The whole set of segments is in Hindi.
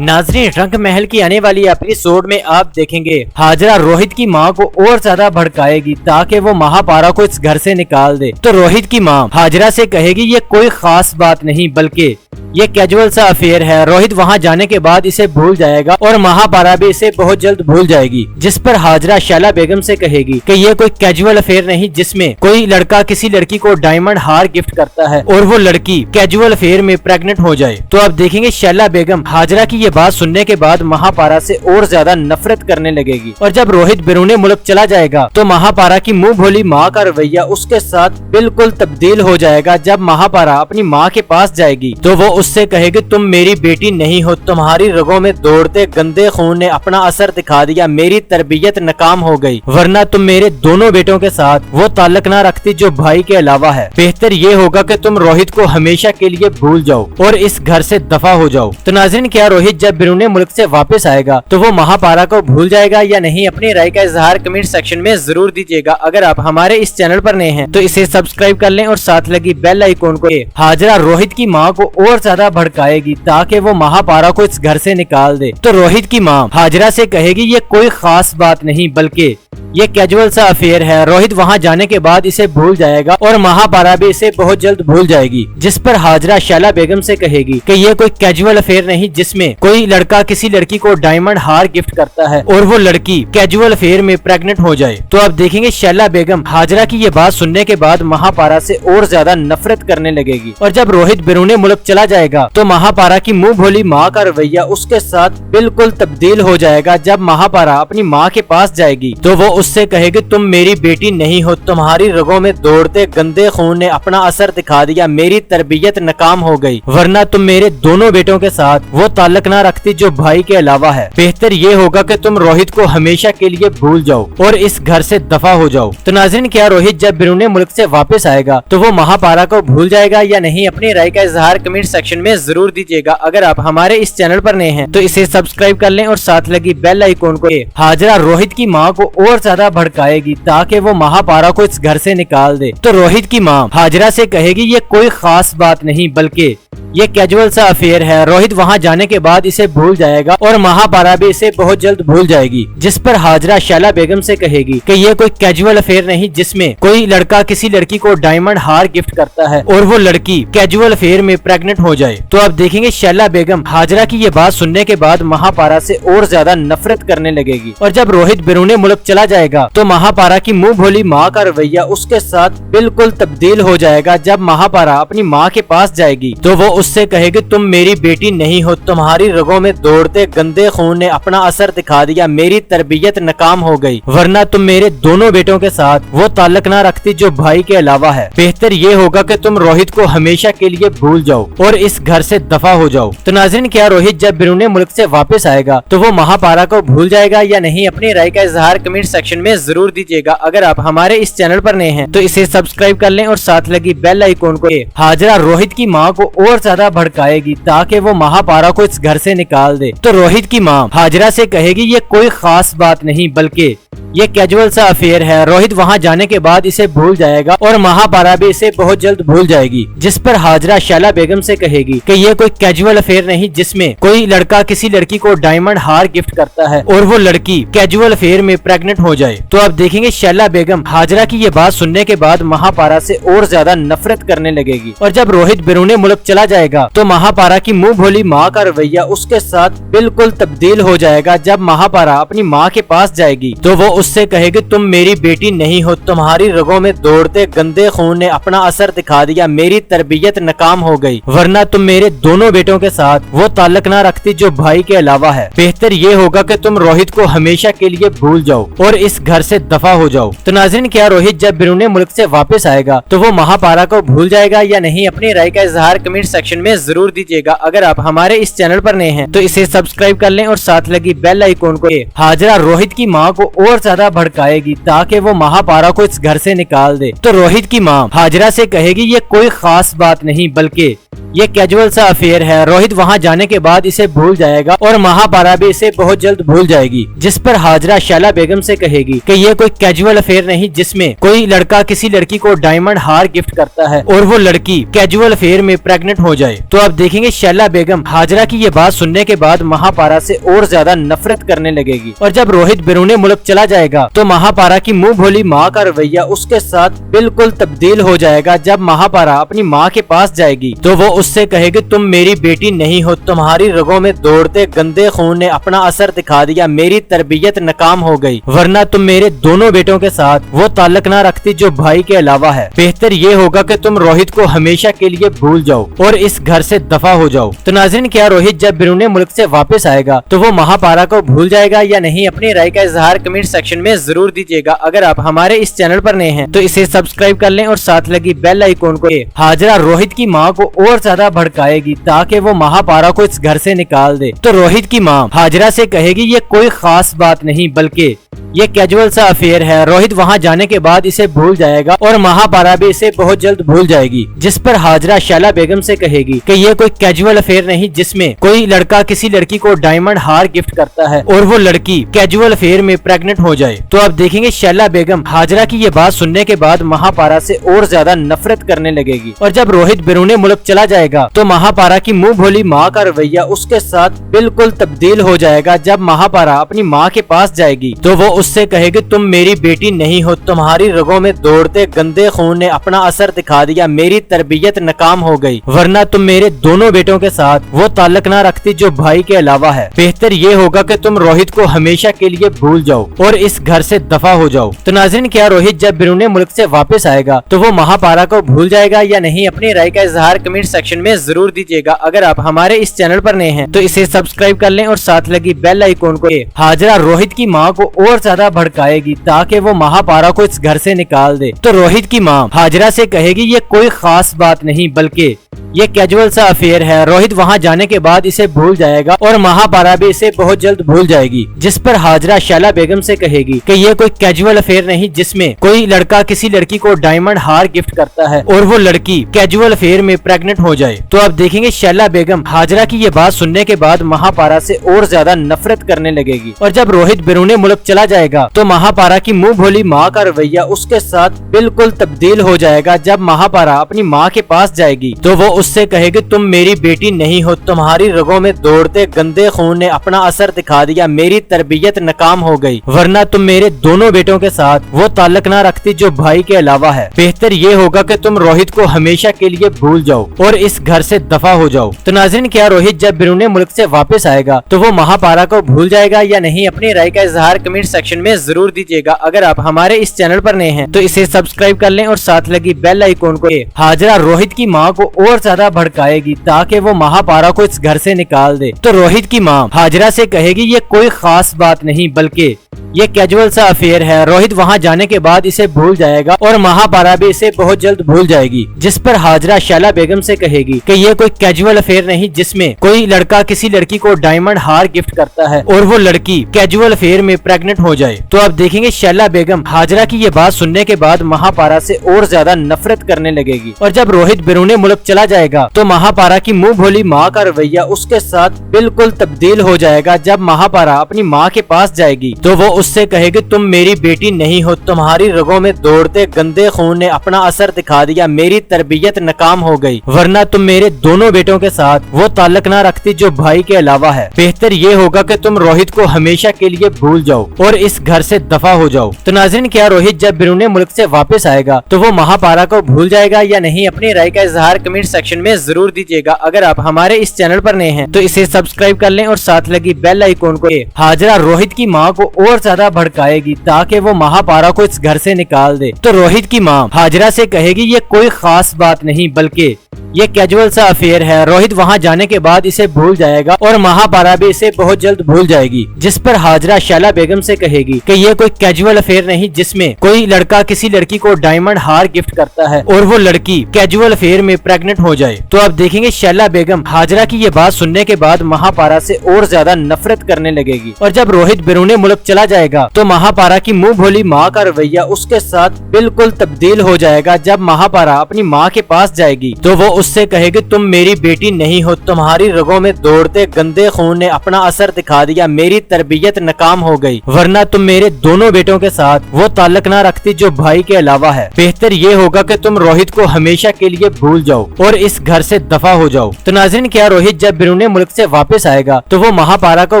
नाजरीन, रंग महल की आने वाली एपिसोड में आप देखेंगे हाजरा रोहित की मां को और ज्यादा भड़काएगी ताकि वो महापारा को इस घर से निकाल दे। तो रोहित की मां हाजरा से कहेगी ये कोई खास बात नहीं बल्कि ये कैजुअल सा अफेयर है। रोहित वहाँ जाने के बाद इसे भूल जाएगा और महापारा भी इसे बहुत जल्द भूल जाएगी। जिस पर हाजरा शैला बेगम से कहेगी कि ये कोई कैजुअल अफेयर नहीं जिसमें कोई लड़का किसी लड़की को डायमंड हार गिफ्ट करता है और वो लड़की कैजुअल अफेयर में प्रेग्नेंट हो जाए। तो अब देखेंगे शैला बेगम हाजरा की ये बात सुनने के बाद महापारा से और ज्यादा नफरत करने लगेगी। और जब रोहित बैरून मुल्क चला जाएगा तो महापारा की मुंह भोली माँ का रवैया उसके साथ बिल्कुल तब्दील हो जाएगा। जब महापारा अपनी माँ के पास जाएगी तो वो उससे कहेगी तुम मेरी बेटी नहीं हो, तुम्हारी रगों में दौड़ते गंदे खून ने अपना असर दिखा दिया, मेरी तरबियत नाकाम हो गई, वरना तुम मेरे दोनों बेटों के साथ वो ताल्लुक न रखती जो भाई के अलावा है। बेहतर ये होगा कि तुम रोहित को हमेशा के लिए भूल जाओ और इस घर से दफा हो जाओ। तो नाज़रीन, क्या रोहित जब बैरून मुल्क से वापस आएगा तो वो महापारा को भूल जाएगा या नहीं? अपनी राय का इजहार कमेंट सेक्शन में जरूर दीजिएगा। अगर आप हमारे इस चैनल पर नए हैं तो इसे सब्सक्राइब कर लें और साथ लगी बेल आइकॉन को। हाजरा रोहित की माँ को और ज्यादा भड़काएगी ताकि वो महापारा को इस घर से निकाल दे। तो रोहित की माँ हाजरा से कहेगी ये कोई खास बात नहीं बल्कि ये कैजुअल सा अफेयर है। रोहित वहाँ जाने के बाद इसे भूल जाएगा और महापारा भी इसे बहुत जल्द भूल जाएगी। जिस पर हाजरा शैला बेगम से कहेगी कि ये कोई कैजुअल अफेयर नहीं जिसमें कोई लड़का किसी लड़की को डायमंड हार गिफ्ट करता है और वो लड़की कैजुअल अफेयर में प्रेग्नेंट हो जाए। तो अब देखेंगे शैला बेगम हाजरा की ये बात सुनने के बाद महापारा से और ज्यादा नफरत करने लगेगी। और जब रोहित बैरून मुल्क चला जाएगा तो महापारा की मुंह भोली माँ का रवैया उसके साथ बिल्कुल तब्दील हो जाएगा। जब महापारा अपनी माँ के पास जाएगी तो वो उससे कहेगी तुम मेरी बेटी नहीं हो, तुम्हारी रगों में दौड़ते गंदे खून ने अपना असर दिखा दिया, मेरी तरबियत नाकाम हो गई, वरना तुम मेरे दोनों बेटों के साथ वो ताल्लुक न रखती जो भाई के अलावा है। बेहतर ये होगा कि तुम रोहित को हमेशा के लिए भूल जाओ और इस घर से दफा हो जाओ। तो नाज़रीन, क्या रोहित जब बैरून मुल्क से वापस आएगा तो वो महापारा को भूल जाएगा या नहीं? अपनी राय का इजहार कमेंट सेक्शन में जरूर दीजिएगा। अगर आप हमारे इस चैनल पर नए हैं तो इसे सब्सक्राइब कर लें और साथ लगी बेल आइकॉन को। हाजरा रोहित की माँ को और ज्यादा भड़काएगी ताकि वो महापारा को इस घर से निकाल दे। तो रोहित की माँ हाजरा से कहेगी ये कोई खास बात नहीं बल्कि ये कैजुअल सा अफेयर है। रोहित वहाँ जाने के बाद इसे भूल जाएगा और महापारा भी इसे बहुत जल्द भूल जाएगी। जिस पर हाजरा शैला बेगम से कहेगी कि ये कोई कैजुअल अफेयर नहीं जिसमें कोई लड़का किसी लड़की को डायमंड हार गिफ्ट करता है और वो लड़की कैजुअल अफेयर में प्रेग्नेंट हो जाए। तो अब देखेंगे शैला बेगम हाजरा की ये बात सुनने के बाद महापारा से और ज्यादा नफरत करने लगेगी। और जब रोहित बैरून मुल्क चला जाएगा तो महापारा की मुंह भोली माँ का रवैया उसके साथ बिल्कुल तब्दील हो जाएगा। जब महापारा अपनी माँ के पास जाएगी तो वो उससे कहेगी तुम मेरी बेटी नहीं हो, तुम्हारी रगों में दौड़ते गंदे खून ने अपना असर दिखा दिया, मेरी तरबियत नाकाम हो गई, वरना तुम मेरे दोनों बेटों के साथ वो ताल्लुक न रखती जो भाई के अलावा है। बेहतर ये होगा कि तुम रोहित को हमेशा के लिए भूल जाओ और इस घर से दफा हो जाओ। तो नाज़रीन, क्या रोहित जब बैरून मुल्क से वापस आएगा तो वो महापारा को भूल जाएगा या नहीं? अपनी राय का इजहार कमेंट सेक्शन में जरूर दीजिएगा। अगर आप हमारे इस चैनल पर नए हैं तो इसे सब्सक्राइब कर लें और साथ लगी बेल आइकॉन को। हाजरा रोहित की माँ को और ज्यादा भड़काएगी ताकि वो महापारा को इस घर से निकाल दे। तो रोहित की माँ हाजरा से कहेगी ये कोई खास बात नहीं बल्कि ये कैजुअल सा अफेयर है। रोहित वहाँ जाने के बाद इसे भूल जाएगा और महापारा भी इसे बहुत जल्द भूल जाएगी। जिस पर हाजरा शैला बेगम से कहेगी कि ये कोई कैजुअल अफेयर नहीं जिसमें कोई लड़का किसी लड़की को डायमंड हार गिफ्ट करता है और वो लड़की कैजुअल अफेयर में प्रेग्नेंट हो जाए। तो अब देखेंगे शैला बेगम हाजरा की ये बात सुनने के बाद महापारा से और ज्यादा नफरत करने लगेगी। और जब रोहित बैरून मुल्क चला जाएगा तो महापारा की मुंह भोली माँ का रवैया उसके साथ बिल्कुल तब्दील हो जाएगा। जब महापारा अपनी माँ के पास जाएगी तो वो उससे कहेगी तुम मेरी बेटी नहीं हो, तुम्हारी रगों में दौड़ते गंदे खून ने अपना असर दिखा दिया, मेरी तरबियत नाकाम हो गई, वरना तुम मेरे दोनों बेटों के साथ वो ताल्लुक न रखती जो भाई के अलावा है। बेहतर ये होगा कि तुम रोहित को हमेशा के लिए भूल जाओ और इस घर से दफा हो जाओ। तो नाज़रीन, क्या रोहित जब बैरून मुल्क से वापस आएगा तो वो महापारा को भूल जाएगा या नहीं? अपनी राय का इजहार कमेंट सेक्शन में जरूर दीजिएगा। अगर आप हमारे इस चैनल पर नए हैं तो इसे सब्सक्राइब कर लें और साथ लगी बेल आइकॉन को। हाजरा रोहित की माँ को और ज्यादा भड़काएगी ताकि वो महापारा को इस घर से निकाल दे। तो रोहित की माँ हाजरा से कहेगी ये कोई खास बात नहीं बल्कि ये कैजुअल सा अफेयर है। रोहित वहाँ जाने के बाद इसे भूल जाएगा और महापारा भी इसे बहुत जल्द भूल जाएगी। जिस पर हाजरा शैला बेगम से कहेगी कि ये कोई कैजुअल अफेयर नहीं जिसमें कोई लड़का किसी लड़की को डायमंड हार गिफ्ट करता है और वो लड़की कैजुअल अफेयर में प्रेग्नेंट हो जाए। तो अब देखेंगे शैला बेगम हाजरा की ये बात सुनने के बाद महापारा से और ज्यादा नफरत करने लगेगी और जब रोहित बैरून मुल्क चला जाएगा तो महापारा की मुंह भोली माँ का रवैया उसके साथ बिल्कुल तब्दील हो जाएगा। जब महापारा अपनी माँ के पास जाएगी तो वो उससे कहेगी तुम मेरी बेटी नहीं हो, तुम्हारी रगों में दौड़ते गंदे खून ने अपना असर दिखा दिया, मेरी तरबियत नाकाम हो गई, वरना तुम मेरे दोनों बेटों के साथ वो ताल्लुक न रखती जो भाई के अलावा है। बेहतर ये होगा कि तुम रोहित को हमेशा के लिए भूल जाओ और इस घर से दफा हो जाओ। तो नाज़रीन, क्या रोहित जब बैरून मुल्क से वापस आएगा तो वो महापारा को भूल जाएगा या नहीं? अपनी राय का इजहार कमेंट सेक्शन में जरूर दीजिएगा। अगर आप हमारे इस चैनल पर नए हैं तो इसे सब्सक्राइब कर लें और साथ लगी बेल आइकॉन को। हाजरा रोहित की माँ को और ज्यादा भड़काएगी ताकि वो महापारा को इस घर से निकाल दे। तो रोहित की माँ हाजरा से कहेगी ये कोई खास बात नहीं बल्कि ये कैजुअल सा अफेयर है। रोहित वहाँ जाने के बाद इसे भूल जाएगा और महापारा भी इसे बहुत जल्द भूल जाएगी, जिस पर हाजरा शैला बेगम से कहेगी कि ये कोई कैजुअल अफेयर नहीं जिसमें कोई लड़का किसी लड़की को डायमंड हार गिफ्ट करता है और वो लड़की कैजुअल अफेयर में प्रेग्नेंट हो जाए। तो अब देखेंगे शैला बेगम हाजरा की ये बात सुनने के बाद महापारा से और ज्यादा नफरत करने लगेगी और जब रोहित बैरून मुल्क चला जाएगा तो महापारा की मुंह भोली माँ का रवैया उसके साथ बिल्कुल तब्दील हो जाएगा। जब महापारा अपनी माँ के पास जाएगी तो वो उससे कहेगी तुम मेरी बेटी नहीं हो, तुम्हारी रगों में दौड़ते गंदे खून ने अपना असर दिखा दिया, मेरी तरबियत नाकाम हो गई, वरना तुम मेरे दोनों बेटों के साथ वो ताल्लुक न रखती जो भाई के अलावा है। बेहतर ये होगा कि तुम रोहित को हमेशा के लिए भूल जाओ और इस घर से दफा हो जाओ। तो नाज़रीन, क्या रोहित जब बैरून मुल्क से वापस आएगा तो वो महापारा को भूल जाएगा या नहीं? अपनी राय का इजहार कमेंट सेक्शन में जरूर दीजिएगा। अगर आप हमारे इस चैनल पर नए हैं तो इसे सब्सक्राइब कर लें और साथ लगी बेल आइकॉन को। हाजरा रोहित की माँ को और ज्यादा भड़काएगी ताकि वो महापारा को इस घर से निकाल दे। तो रोहित की माँ हाजरा से कहेगी ये कोई खास बात नहीं बल्कि ये कैजुअल सा अफेयर है। रोहित वहाँ जाने के बाद इसे भूल जाएगा और महापारा भी इसे बहुत जल्द भूल जाएगी, जिस पर हाजरा शैला बेगम से कहेगी कि ये कोई कैजुअल अफेयर नहीं जिसमें कोई लड़का किसी लड़की को डायमंड हार गिफ्ट करता है और वो लड़की कैजुअल अफेयर में प्रेग्नेंट हो जाए। तो अब देखेंगे शैला बेगम हाजरा की ये बात सुनने के बाद महापारा से और ज्यादा नफरत करने लगेगी और जब रोहित बैरून मुल्क चला जाएगा तो महापारा की मुंह भोली माँ का रवैया उसके साथ बिल्कुल तब्दील हो जाएगा। जब महापारा अपनी माँ के पास जाएगी तो वो उससे कहेगी तुम मेरी बेटी नहीं हो, तुम्हारी रगों में दौड़ते गंदे खून ने अपना असर दिखा दिया, मेरी तरबियत नाकाम हो गई, वरना तुम मेरे दोनों बेटों के साथ वो ताल्लुक न रखती जो भाई के अलावा है। बेहतर ये होगा कि तुम रोहित को हमेशा के लिए भूल जाओ और इस घर से दफा हो जाओ। तो नाज़रीन, क्या रोहित जब बैरून मुल्क से वापस आएगा तो वो महापारा को भूल जाएगा या नहीं? अपनी राय का इजहार कमेंट सेक्शन में जरूर दीजिएगा। अगर आप हमारे इस चैनल पर नए हैं तो इसे सब्सक्राइब कर लें और साथ लगी बेल आइकॉन को। हाजरा रोहित की माँ को और ज्यादा भड़काएगी ताकि वो महापारा को इस घर से निकाल दे। तो रोहित की माँ हाजरा से कहेगी ये कोई खास बात नहीं बल्कि ये कैजुअल सा अफेयर है। रोहित वहाँ जाने के बाद इसे भूल जाएगा और महापारा भी इसे बहुत जल्द भूल जाएगी, जिस पर हाजरा शैला बेगम से कहेगी कि ये कोई कैजुअल अफेयर नहीं जिसमें कोई लड़का किसी लड़की को डायमंड हार गिफ्ट करता है और वो लड़की कैजुअल अफेयर में प्रेग्नेंट हो जाए। तो अब देखेंगे शैला बेगम हाजरा की ये बात सुनने के बाद महापारा से और ज्यादा नफरत करने लगेगी और जब रोहित बैरून मुल्क चला जाएगा तो महापारा की मुंह भोली माँ का रवैया उसके साथ बिल्कुल तब्दील हो जाएगा। जब महापारा अपनी माँ के पास जाएगी तो वो उससे कहेगी तुम मेरी बेटी नहीं हो, तुम्हारी रगों में दौड़ते गंदे खून ने अपना असर दिखा दिया, मेरी तरबियत नाकाम हो गई, वरना तुम मेरे दोनों बेटों के साथ वो ताल्लुक न रखती जो भाई के अलावा है। बेहतर ये होगा कि तुम रोहित को हमेशा के लिए भूल जाओ और इस घर से दफा हो जाओ। तो नाज़रीन, क्या रोहित जब बैरून मुल्क से वापस आएगा तो वो महापारा को भूल जाएगा या नहीं? अपनी राय का इजहार कमेंट सेक्शन में जरूर दीजिएगा। अगर आप हमारे इस चैनल पर नए हैं तो इसे सब्सक्राइब कर लें और साथ लगी बेल आइकॉन को। हाजरा रोहित की माँ को और ज्यादा भड़काएगी ताकि वो महापारा को इस घर से निकाल दे। तो रोहित की माँ हाजरा से कहेगी ये कोई खास बात नहीं बल्कि ये कैजुअल सा अफेयर है। रोहित वहाँ जाने के बाद इसे भूल जाएगा और महापारा भी इसे बहुत जल्द भूल जाएगी, जिस पर हाजरा शैला बेगम से कहेगी कि ये कोई कैजुअल अफेयर नहीं जिसमें कोई लड़का किसी लड़की को डायमंड हार गिफ्ट करता है और वो लड़की कैजुअल अफेयर में प्रेग्नेंट हो जाए। तो अब देखेंगे शैला बेगम हाजरा की ये बात सुनने के बाद महापारा से और ज्यादा नफरत करने लगेगी और जब रोहित बैरून मुल्क चला जाएगा तो महापारा की मुंह भोली माँ का रवैया उसके साथ बिल्कुल तब्दील हो जाएगा। जब महापारा अपनी माँ के पास जाएगी तो वो उससे कहेगी तुम मेरी बेटी नहीं हो, तुम्हारी रगों में दौड़ते गंदे खून ने अपना असर दिखा दिया, मेरी तरबियत नाकाम हो गई, वरना तुम मेरे दोनों बेटों के साथ वो ताल्लुक न रखती जो भाई के अलावा है। बेहतर ये होगा कि तुम रोहित को हमेशा के लिए भूल जाओ और इस घर से दफा हो जाओ। तो नाज़रीन, क्या रोहित जब बैरून मुल्क से वापस आएगा तो वो महापारा को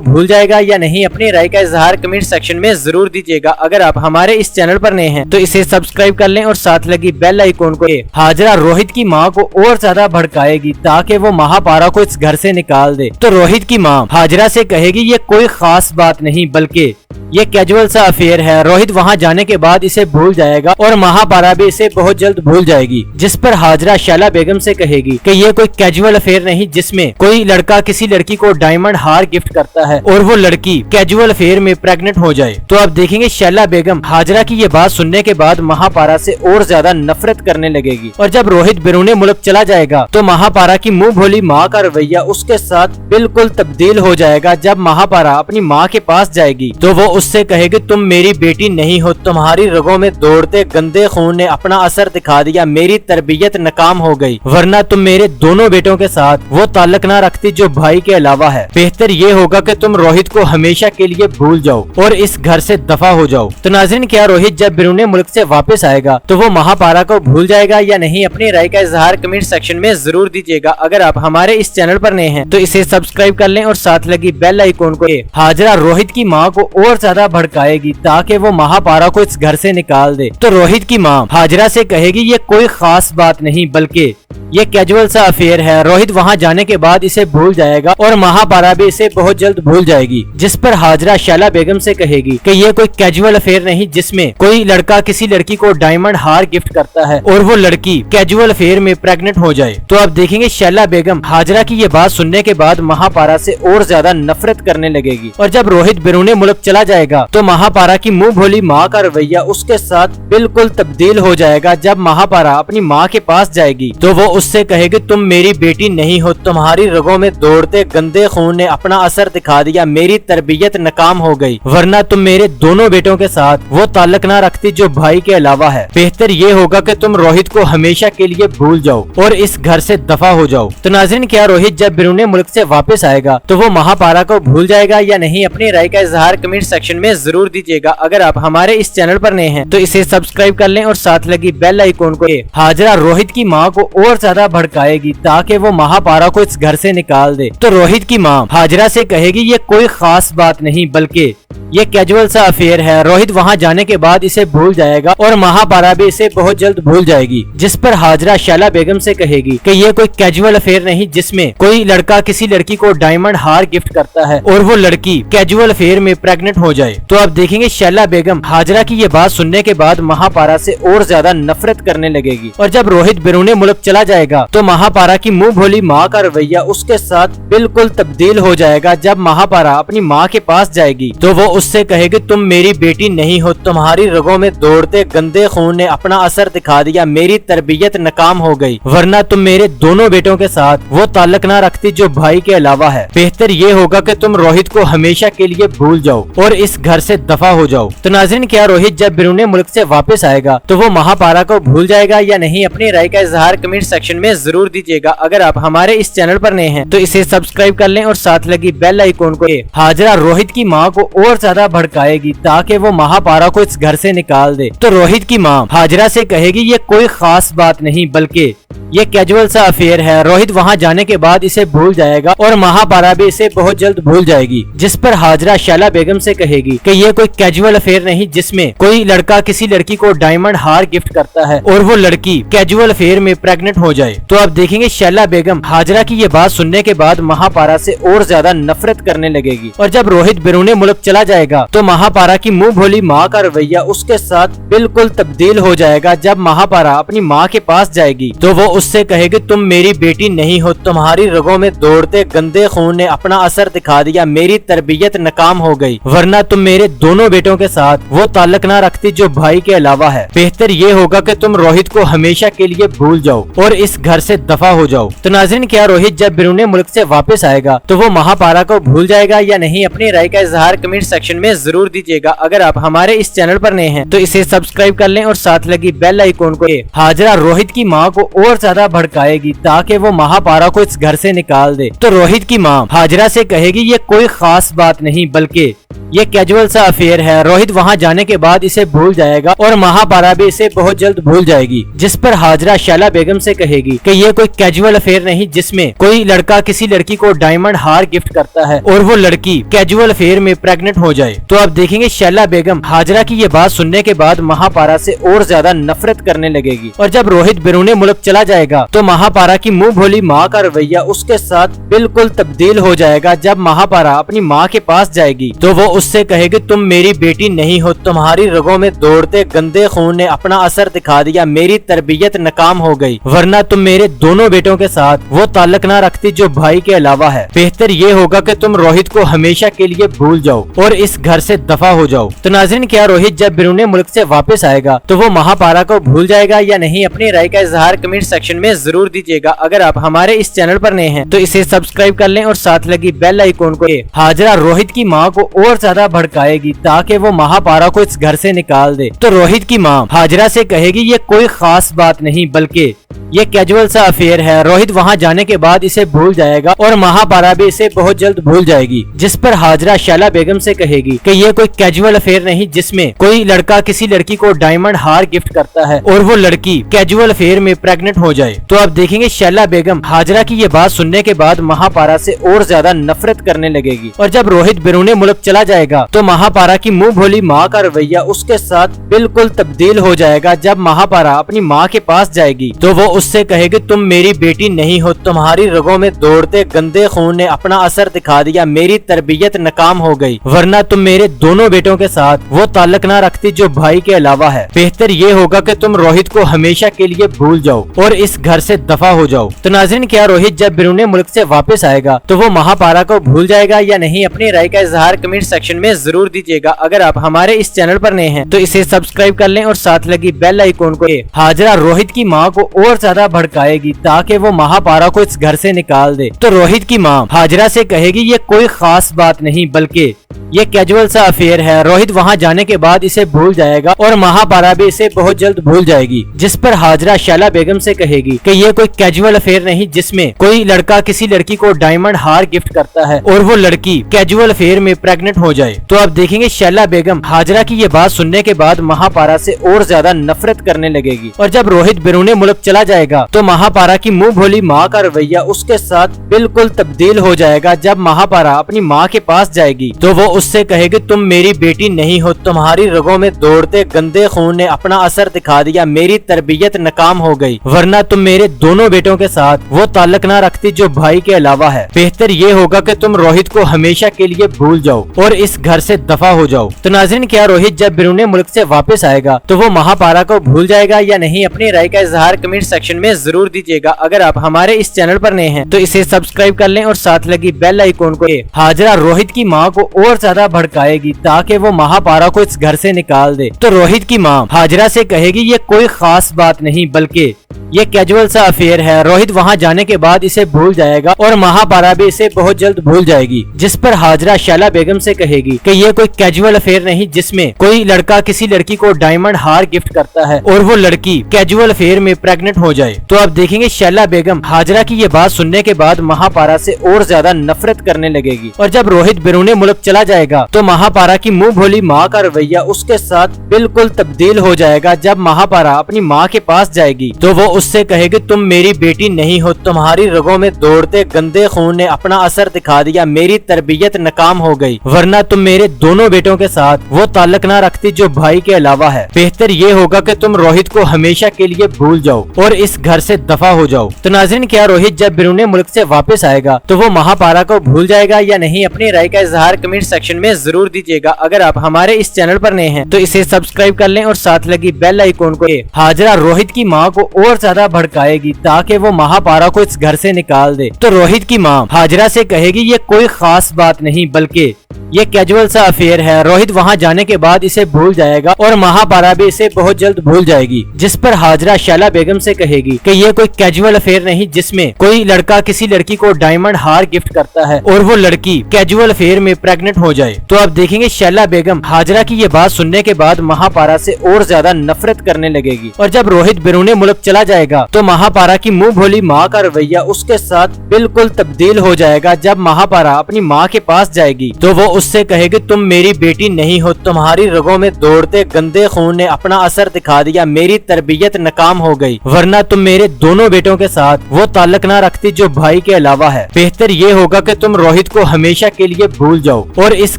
भूल जाएगा या नहीं? अपनी राय का इजहार कमेंट सेक्शन में जरूर दीजिएगा। अगर आप हमारे इस चैनल पर नए हैं तो इसे सब्सक्राइब कर लें और साथ लगी बेल आइकॉन को। हाजरा रोहित की माँ को और ज्यादा भड़काएगी ताकि वो महापारा को इस घर से निकाल दे। तो रोहित की माँ हाजरा से कहेगी ये कोई खास बात नहीं बल्कि ये कैजुअल सा अफेयर है। रोहित वहाँ जाने के बाद इसे भूल जाएगा और महापारा भी इसे बहुत जल्द भूल जाएगी, जिस पर हाजरा शैला बेगम से कहेगी कि ये कोई कैजुअल अफेयर नहीं जिसमें कोई लड़का किसी लड़की को डायमंड हार गिफ्ट करता है और वो लड़की कैजुअल अफेयर में प्रेग्नेंट हो जाए। तो अब देखेंगे शैला बेगम हाजरा की ये बात सुनने के बाद महापारा से और ज्यादा नफरत करने लगेगी। और जब रोहित बैरून मुल्क चला जाएगा तो महापारा की मुंह भोली माँ का रवैया उसके साथ बिल्कुल तब्दील हो जाएगा। जब महापारा अपनी माँ के पास जाएगी तो वो उससे कहेगी तुम मेरी बेटी नहीं हो, तुम्हारी रगों में दौड़ते गंदे खून ने अपना असर दिखा दिया, मेरी तरबियत नाकाम हो गई, वरना तुम मेरे दोनों बेटों के साथ वो ताल्लुक न रखती जो भाई के अलावा है। बेहतर ये होगा कि तुम रोहित को हमेशा के लिए भूल जाओ और इस घर से दफा हो जाओ। तो नाज़रीन, क्या रोहित जब बैरून मुल्क से वापस आएगा तो वो महापारा को भूल जाएगा या नहीं? अपनी राय का इजहार कमेंट सेक्शन में जरूर दीजिएगा। अगर आप हमारे इस चैनल पर नए हैं तो इसे सब्सक्राइब कर लें और साथ लगी बेल आइकॉन को। हाजरा रोहित की माँ को और ज्यादा भड़काएगी ताकि वो महापारा को इस घर से निकाल दे। तो रोहित की माँ हाजरा से कहेगी ये कोई खास बात नहीं बल्कि ये कैजुअल सा अफेयर है। रोहित वहाँ जाने के बाद इसे भूल जाएगा और महापारा भी इसे बहुत जल्द भूल जाएगी, जिस पर हाजरा शैला बेगम से कहेगी कि ये कोई कैजुअल अफेयर नहीं जिसमें कोई लड़का किसी लड़की को डायमंड हार गिफ्ट करता है और वो लड़की कैजुअल अफेयर में प्रेग्नेंट हो जाए। तो अब देखेंगे शैला बेगम हाजरा की ये बात सुनने के बाद महापारा से और ज्यादा नफरत करने लगेगी। और जब रोहित बैरून मुल्क चला जाएगा तो महापारा की मुंह भोली माँ का रवैया उसके साथ बिल्कुल तब्दील हो जाएगा। जब महापारा अपनी माँ के पास जाएगी तो वो उससे कहेगी तुम मेरी बेटी नहीं हो, तुम्हारी रगों में दौड़ते गंदे खून ने अपना असर दिखा दिया, मेरी तरबियत नाकाम हो गई, वरना तुम मेरे दोनों बेटों के साथ वो ताल्लुक न रखती जो भाई के अलावा है। बेहतर ये होगा कि तुम रोहित को हमेशा के लिए भूल जाओ और इस घर से दफा हो जाओ। तो नाज़रीन, क्या रोहित जब बैरून मुल्क से वापस आएगा तो वो महापारा को भूल जाएगा या नहीं? अपनी राय का इजहार कमेंट सेक्शन में जरूर दीजिएगा। अगर आप हमारे इस चैनल पर नए हैं तो इसे सब्सक्राइब कर लें और साथ लगी बेल आइकॉन को। हाजरा रोहित की माँ को और ज्यादा भड़काएगी ताकि वो महापारा को इस घर से निकाल दे। तो रोहित की माँ हाजरा से कहेगी ये कोई खास बात नहीं बल्कि ये कैजुअल सा अफेयर है। रोहित वहाँ जाने के बाद इसे भूल जाएगा और महापारा भी इसे बहुत जल्द भूल जाएगी, जिस पर हाजरा शैला बेगम से कहेगी कि ये कोई कैजुअल अफेयर नहीं जिसमें कोई लड़का किसी लड़की को डायमंड हार गिफ्ट करता है और वो लड़की कैजुअल अफेयर में प्रेग्नेंट हो जाए। तो अब देखेंगे शैला बेगम हाजरा की ये बात सुनने के बाद महापारा से और ज्यादा नफरत करने लगेगी। और जब रोहित बैरून मुल्क चला जाएगा तो महापारा की मुंह भोली माँ का रवैया उसके साथ बिल्कुल तब्दील हो जाएगा। जब महापारा अपनी माँ के पास जाएगी तो वो उससे कहेगी तुम मेरी बेटी नहीं हो, तुम्हारी रगों में दौड़ते गंदे खून ने अपना असर दिखा दिया, मेरी तरबियत नाकाम हो गई, वरना तुम मेरे दोनों बेटों के साथ वो ताल्लुक न रखती जो भाई के अलावा है। बेहतर ये होगा कि तुम रोहित को हमेशा के लिए भूल जाओ और इस घर से दफा हो जाओ। तो नाज़रीन, क्या रोहित जब बैरून मुल्क से वापस आएगा तो वो महापारा को भूल जाएगा या नहीं? अपनी राय का इजहार कमेंट सेक्शन में जरूर दीजिएगा। अगर आप हमारे इस चैनल पर नए हैं तो इसे सब्सक्राइब कर लें और साथ लगी बेल आइकॉन को। हाजरा रोहित की माँ को और ज्यादा भड़काएगी ताकि वो महापारा को इस घर से निकाल दे। तो रोहित की माँ हाजरा से कहेगी ये कोई खास बात नहीं बल्कि ये कैजुअल सा अफेयर है। रोहित वहाँ जाने के बाद इसे भूल जाएगा और महापारा भी इसे बहुत जल्द भूल जाएगी, जिस पर हाजरा शैला बेगम से कहेगी कि ये कोई कैजुअल अफेयर नहीं जिसमें कोई लड़का किसी लड़की को डायमंड हार गिफ्ट करता है और वो लड़की कैजुअल अफेयर में प्रेग्नेंट हो जाए। तो अब देखेंगे शैला बेगम हाजरा की ये बात सुनने के बाद महापारा से और ज्यादा नफरत करने लगेगी। और जब रोहित बैरून मुल्क चला जाएगा तो महापारा की मुंह भोली माँ का रवैया उसके साथ बिल्कुल तब्दील हो जाएगा। जब महापारा अपनी माँ के पास जाएगी तो वो उससे कहेगी तुम मेरी बेटी नहीं हो, तुम्हारी रगों में दौड़ते गंदे खून ने अपना असर दिखा दिया, मेरी तरबियत नाकाम हो गई, वरना तुम मेरे दोनों बेटों के साथ वो ताल्लुक न रखती जो भाई के अलावा है। बेहतर ये होगा कि तुम रोहित को हमेशा के लिए भूल जाओ और इस घर से दफा हो जाओ। तो नाज़रीन, क्या रोहित जब बैरून मुल्क से वापस आएगा तो वो महापारा को भूल जाएगा या नहीं? अपनी राय का इजहार कमेंट सेक्शन में जरूर दीजिएगा। अगर आप हमारे इस चैनल पर नए हैं तो इसे सब्सक्राइब कर लें और साथ लगी बेल आइकॉन को। हाजरा रोहित की माँ को और ज्यादा भड़काएगी ताकि वो महापारा को इस घर से निकाल दे। तो रोहित की माँ हाजरा से कहेगी ये कोई खास बात नहीं बल्कि ये कैजुअल सा अफेयर है। रोहित वहाँ जाने के बाद इसे भूल जाएगा और महापारा भी इसे बहुत जल्द भूल जाएगी। जिस पर हाजरा शैला बेगम से कहेगी कि ये कोई कैजुअल अफेयर नहीं जिसमें कोई लड़का किसी लड़की को डायमंड हार गिफ्ट करता है और वो लड़की कैजुअल अफेयर में प्रेग्नेंट हो जाए। तो अब देखेंगे शैला बेगम हाजरा की ये बात सुनने के बाद महापारा से और ज्यादा नफरत करने लगेगी। और जब रोहित बैरून मुल्क चला जाएगा तो महापारा की मुंह भोली माँ का रवैया उसके साथ बिल्कुल तब्दील हो जाएगा। जब महापारा अपनी माँ के पास जाएगी तो वो उससे कहेगी तुम मेरी बेटी नहीं हो, तुम्हारी रगों में दौड़ते गंदे खून ने अपना असर दिखा दिया, मेरी तरबियत नाकाम हो गई, वरना तुम मेरे दोनों बेटों के साथ वो ताल्लुक ना रखती जो भाई के अलावा है। बेहतर ये होगा कि तुम रोहित को हमेशा के लिए भूल जाओ और इस घर से दफा हो जाओ। तो नाज़रीन, क्या रोहित जब बैरून मुल्क से वापस आएगा तो वो महापारा को भूल जाएगा या नहीं? अपनी राय का इजहार कमेंट सेक्शन में जरूर दीजिएगा। अगर आप हमारे इस चैनल पर नए हैं तो इसे सब्सक्राइब कर लें और साथ लगी बेल आइकॉन को। हाजरा रोहित की माँ को और ज्यादा भड़काएगी ताकि वो महापारा को इस घर से निकाल दे। तो रोहित की माँ हाजरा से कहेगी ये कोई खास बात नहीं बल्कि ये कैजुअल सा अफेयर है। रोहित वहाँ जाने के बाद इसे भूल जाएगा और महापारा भी इसे बहुत जल्द भूल जाएगी। जिस पर हाजरा शैला बेगम से कहेगी कि ये कोई कैजुअल अफेयर नहीं जिसमें कोई लड़का किसी लड़की को डायमंड हार गिफ्ट करता है और वो लड़की कैजुअल अफेयर में प्रेग्नेंट हो जाए। तो अब देखेंगे शैला बेगम हाजरा की ये बात सुनने के बाद महापारा से और ज्यादा नफरत करने लगेगी। और जब रोहित बैरून मुल्क चला जाएगा तो महापारा की मुंह भोली माँ का रवैया उसके साथ बिल्कुल तब्दील हो जाएगा। जब महापारा अपनी माँ के पास जाएगी तो वो उससे कहेगी तुम मेरी बेटी नहीं हो, तुम्हारी रगों में दौड़ते गंदे खून ने अपना असर दिखा दिया, मेरी तरबियत नाकाम हो गई, वरना तुम मेरे दोनों बेटों के साथ वो ताल्लुक ना रखती जो भाई के अलावा है। बेहतर ये होगा कि तुम रोहित को हमेशा के लिए भूल जाओ और इस घर से दफा हो जाओ। तो नाज़रीन, क्या रोहित जब बैरून मुल्क से वापस आएगा तो वो महापारा को भूल जाएगा या नहीं? अपनी राय का इजहार कमेंट सेक्शन में जरूर दीजिएगा। अगर आप हमारे इस चैनल पर नए हैं तो इसे सब्सक्राइब कर लें और साथ लगी बेल आइकॉन को। हाजरा रोहित की माँ को और ज्यादा भड़काएगी ताकि वो महापारा को इस घर से निकाल दे। तो रोहित की माँ हाजरा से कहेगी ये कोई खास बात नहीं बल्कि ये कैजुअल सा अफेयर है। रोहित वहाँ जाने के बाद इसे भूल जाएगा और महापारा भी इसे बहुत जल्द भूल जाएगी। जिस पर हाजरा शैला बेगम से कहेगी कि ये कोई कैजुअल अफेयर नहीं जिसमें कोई लड़का किसी लड़की को डायमंड हार गिफ्ट करता है और वो लड़की कैजुअल अफेयर में प्रेग्नेंट हो जाए। तो अब देखेंगे शैला बेगम हाजरा की ये बात सुनने के बाद महापारा से और ज्यादा नफरत करने लगेगी। और जब रोहित बैरून मुल्क चला जाएगा तो महापारा की मुंह भोली माँ का रवैया उसके साथ बिल्कुल तब्दील हो जाएगा। जब महापारा अपनी माँ के पास जाएगी तो वो उससे कहेगी तुम मेरी बेटी नहीं हो, तुम्हारी रगों में दौड़ते गंदे खून ने अपना असर दिखा दिया, मेरी तरबियत नाकाम हो गई, वरना तुम मेरे दोनों बेटों के साथ वो ताल्लुक ना रखती जो भाई के अलावा है। बेहतर ये होगा कि तुम रोहित को हमेशा के लिए भूल जाओ और इस घर से दफा हो जाओ। तो नाज़रीन, क्या रोहित जब बैरून मुल्क से वापस आएगा तो वो महापारा को भूल जाएगा या नहीं? अपनी राय का इजहार कमेंट सेक्शन में जरूर दीजिएगा। अगर आप हमारे इस चैनल पर नए हैं तो इसे सब्सक्राइब कर लें और साथ लगी बेल आइकॉन को। हाजरा रोहित की माँ को और ज्यादा भड़काएगी ताकि वो महापारा को इस घर से निकाल दे। तो रोहित की माँ हाजरा से कहेगी ये कोई खास बात नहीं बल्कि ये कैजुअल सा अफेयर है। रोहित वहाँ जाने के बाद इसे भूल जाएगा और महापारा भी इसे बहुत जल्द भूल जाएगी। जिस पर हाजरा शैला बेगम से कहेगी कि ये कोई कैजुअल अफेयर नहीं जिसमें कोई लड़का किसी लड़की को डायमंड हार गिफ्ट करता है और वो लड़की कैजुअल अफेयर में प्रेग्नेंट हो जाए। तो अब देखेंगे शैला बेगम हाजरा की ये बात सुनने के बाद महापारा से और ज्यादा नफरत करने लगेगी। और जब रोहित बैरून मुल्क चला जाएगा तो महापारा की मुंह भोली माँ का रवैया उसके साथ बिल्कुल तब्दील हो जाएगा। जब महापारा अपनी माँ के पास जाएगी तो वो उससे कहेगी तुम मेरी बेटी नहीं हो, तुम्हारी रगों में दौड़ते गंदे खून ने अपना असर दिखा दिया, मेरी तरबियत नाकाम हो गई, वरना तुम मेरे दोनों बेटों के साथ वो ताल्लुक ना रखती जो भाई के अलावा है। बेहतर ये होगा कि तुम रोहित को हमेशा के लिए भूल जाओ और इस घर से दफा हो जाओ। तो नाज़रीन, क्या रोहित जब बैरून मुल्क से वापस आएगा तो वो महापारा को भूल जाएगा या नहीं? अपनी राय का इजहार कमेंट सेक्शन में जरूर दीजिएगा। अगर आप हमारे इस चैनल पर नए हैं तो इसे सब्सक्राइब कर लें और साथ लगी बेल आइकॉन को। हाजरा रोहित की माँ को और ज्यादा भड़काएगी ताकि वो महापारा को इस घर से निकाल दे। तो रोहित की माँ हाजरा से कहेगी ये कोई खास बात नहीं बल्कि ये कैजुअल सा अफेयर है। रोहित वहाँ जाने के बाद इसे भूल जाएगा और महापारा भी इसे बहुत जल्द भूल जाएगी, जिस पर हाजरा शैला बेगम से कहेगी कि ये कोई कैजुअल अफेयर नहीं जिसमें कोई लड़का किसी लड़की को डायमंड हार गिफ्ट करता है और वो लड़की कैजुअल अफेयर में प्रेग्नेंट हो जाए। तो अब देखेंगे शैला बेगम हाजरा की ये बात सुनने के बाद महापारा से और ज्यादा नफरत करने लगेगी। और जब रोहित बैरून मुल्क चला जाएगा तो महापारा की मुंह भोली माँ का रवैया उसके साथ बिल्कुल तब्दील हो जाएगा। जब महापारा अपनी माँ के पास जाएगी तो वो उससे कहेगी तुम मेरी बेटी नहीं हो, तुम्हारी रगों में दौड़ते गंदे खून ने अपना असर दिखा दिया, मेरी तरबियत नाकाम हो गई, वरना तुम मेरे दोनों बेटों के साथ वो ताल्लुक ना रखती जो भाई के अलावा है। बेहतर ये होगा कि तुम रोहित को हमेशा के लिए भूल जाओ और इस